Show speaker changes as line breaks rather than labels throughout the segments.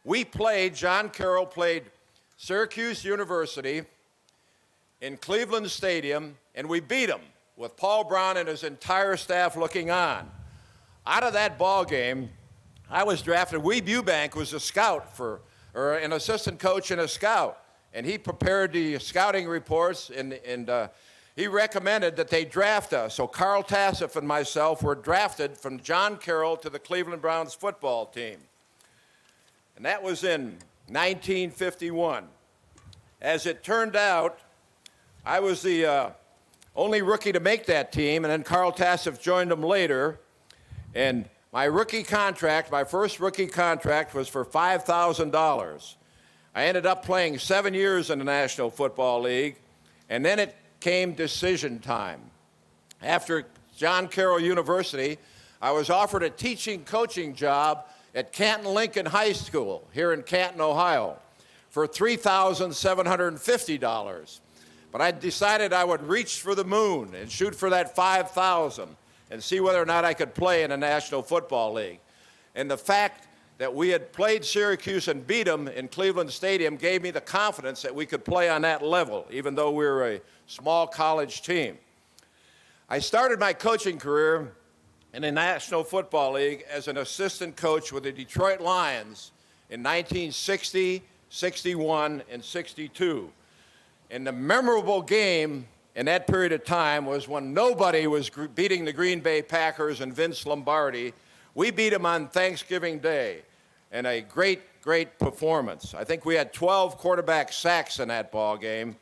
John Carroll played Syracuse University in Cleveland Stadium, and we beat them with Paul Brown and his entire staff looking on. Out of that ball game, I was drafted. Weeb Eubank was a scout or an assistant coach and a scout, and he prepared the scouting reports, and he recommended that they draft us. So Carl Tassif and myself were drafted from John Carroll to the Cleveland Browns football team. And that was in 1951. As it turned out, I was the only rookie to make that team, and then Carl Tassif joined them later. And my first rookie contract was for $5,000. I ended up playing 7 years in the National Football League, and then it came decision time. After John Carroll University, I was offered a coaching job at Canton Lincoln High School here in Canton, Ohio, for $3,750. But I decided I would reach for the moon and shoot for that $5,000 and see whether or not I could play in the National Football League. And the fact that we had played Syracuse and beat them in Cleveland Stadium gave me the confidence that we could play on that level, even though we were a small college team. I started my coaching career in the National Football League as an assistant coach with the Detroit Lions in 1960, 61, and 62. And the memorable game in that period of time was when nobody was beating the Green Bay Packers and Vince Lombardi. We beat them on Thanksgiving Day in a great, great performance. I think we had 12 quarterback sacks in that ball game.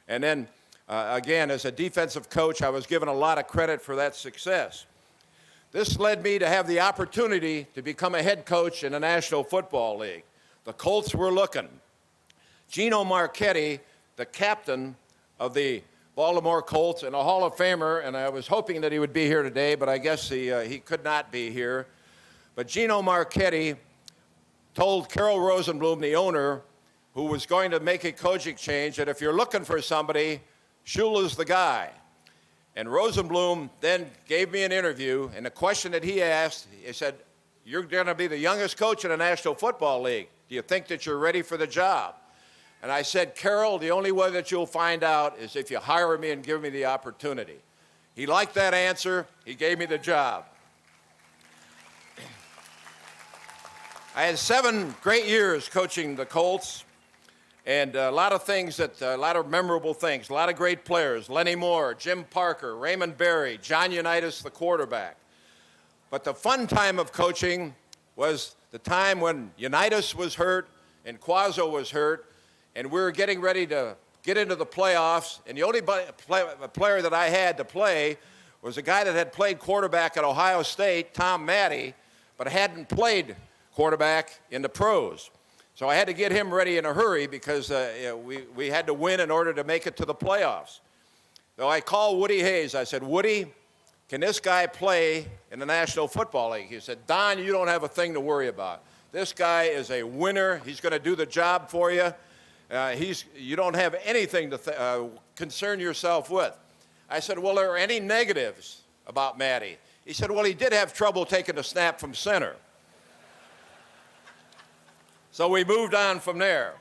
And then, again, as a defensive coach, I was given a lot of credit for that success. This led me to have the opportunity to become a head coach in the National Football League. The Colts were looking. Gino Marchetti, the captain of the Baltimore Colts and a Hall of Famer, and I was hoping that he would be here today, but I guess he could not be here. But Gino Marchetti told Carroll Rosenblum, the owner, who was going to make a coaching change, that if you're looking for somebody, Shula's the guy. And Rosenblum then gave me an interview, and the question that he asked, he said, "You're going to be the youngest coach in the National Football League. Do you think that you're ready for the job?" And I said, "Carroll, the only way that you'll find out is if you hire me and give me the opportunity." He liked that answer. He gave me the job. I had 7 great years coaching the Colts, and a lot of memorable things, a lot of great players: Lenny Moore, Jim Parker, Raymond Berry, John Unitas, the quarterback. But the fun time of coaching was the time when Unitas was hurt and Quazzo was hurt, and we were getting ready to get into the playoffs, and the only player that I had to play was a guy that had played quarterback at Ohio State, Tom Matte, but hadn't played quarterback in the pros. So I had to get him ready in a hurry because we had to win in order to make it to the playoffs. So I called Woody Hayes. I said, "Woody, can this guy play in the National Football League?" He said, "Don, you don't have a thing to worry about. This guy is a winner. He's going to do the job for you. You don't have anything to concern yourself with." I said, "Well, are there any negatives about Matte?" He said, "Well, he did have trouble taking a snap from center." So we moved on from there.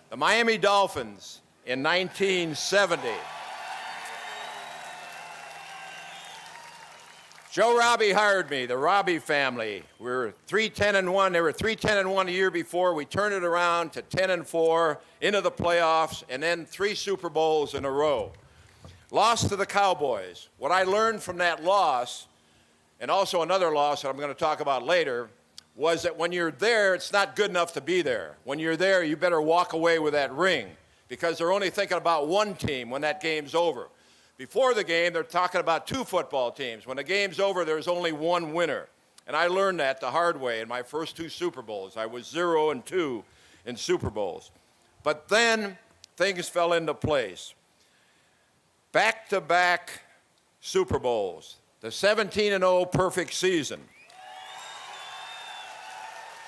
The Miami Dolphins in 1970. Joe Robbie hired me, the Robbie family. We were 3-10-1. They were 3-10-1 a year before. We turned it around to 10-4, into the playoffs, and then 3 Super Bowls in a row. Lost to the Cowboys. What I learned from that loss, and also another loss that I'm going to talk about later, was that when you're there, it's not good enough to be there. When you're there, you better walk away with that ring, because they're only thinking about one team when that game's over. Before the game, they're talking about 2 football teams. When the game's over, there's only one winner. And I learned that the hard way in my first 2 Super Bowls. I was 0-2 in Super Bowls. But then things fell into place. Back-to-back Super Bowls. The 17-0 perfect season.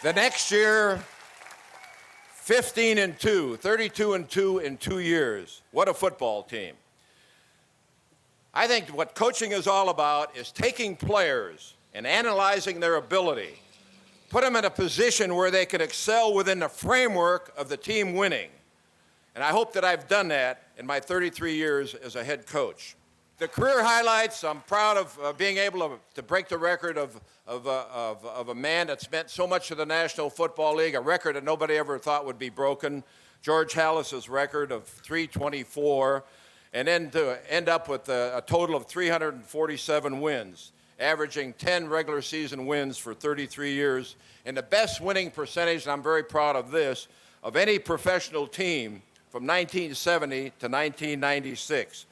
The next year, 15-2, 32-2 in 2 years. What a football team. I think what coaching is all about is taking players and analyzing their ability, put them in a position where they could excel within the framework of the team winning. And I hope that I've done that in my 33 years as a head coach. The career highlights, I'm proud of being able to break the record of a man that's meant so much to the National Football League, a record that nobody ever thought would be broken, George Halas's record of 324, and then to end up with a total of 347 wins, averaging 10 regular season wins for 33 years, and the best winning percentage, and I'm very proud of this, of any professional team from 1970 to 1996.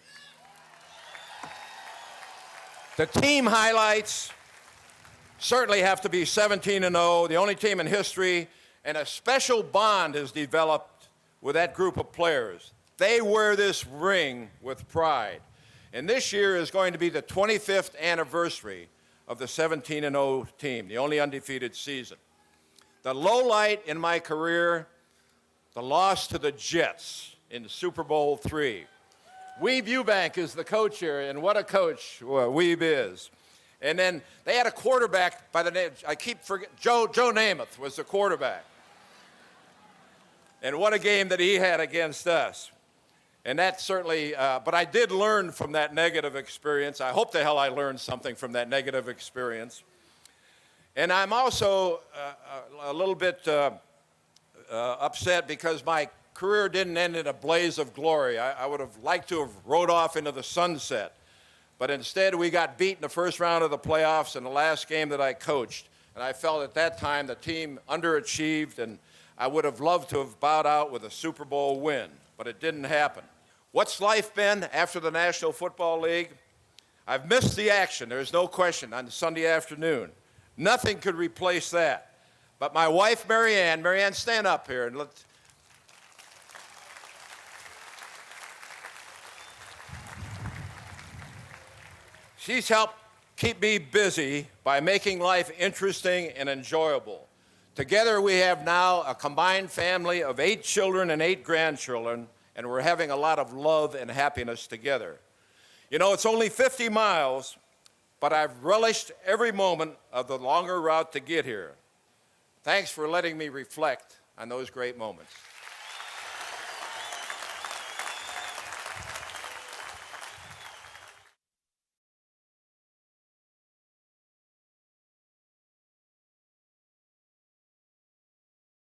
The team highlights certainly have to be 17-0, the only team in history, and a special bond has developed with that group of players. They wear this ring with pride. And this year is going to be the 25th anniversary of the 17-0 team, the only undefeated season. The low light in my career, the loss to the Jets in Super Bowl III. Weeb Eubank is the coach here, and what a coach Weeb is. And then they had a quarterback by the name, I keep forgetting, Joe Namath was the quarterback. And what a game that he had against us. And that certainly, but I did learn from that negative experience. I hope the hell I learned something from that negative experience. And I'm also a little bit upset because my career didn't end in a blaze of glory. I would have liked to have rode off into the sunset. But instead, we got beat in the first round of the playoffs in the last game that I coached. And I felt at that time the team underachieved, and I would have loved to have bowed out with a Super Bowl win, but it didn't happen. What's life been after the National Football League? I've missed the action, there's no question, on Sunday afternoon. Nothing could replace that. But my wife, Marianne, stand up here and let's. She's helped keep me busy by making life interesting and enjoyable. Together we have now a combined family of 8 children and 8 grandchildren, and we're having a lot of love and happiness together. You know, it's only 50 miles, but I've relished every moment of the longer route to get here. Thanks for letting me reflect on those great moments.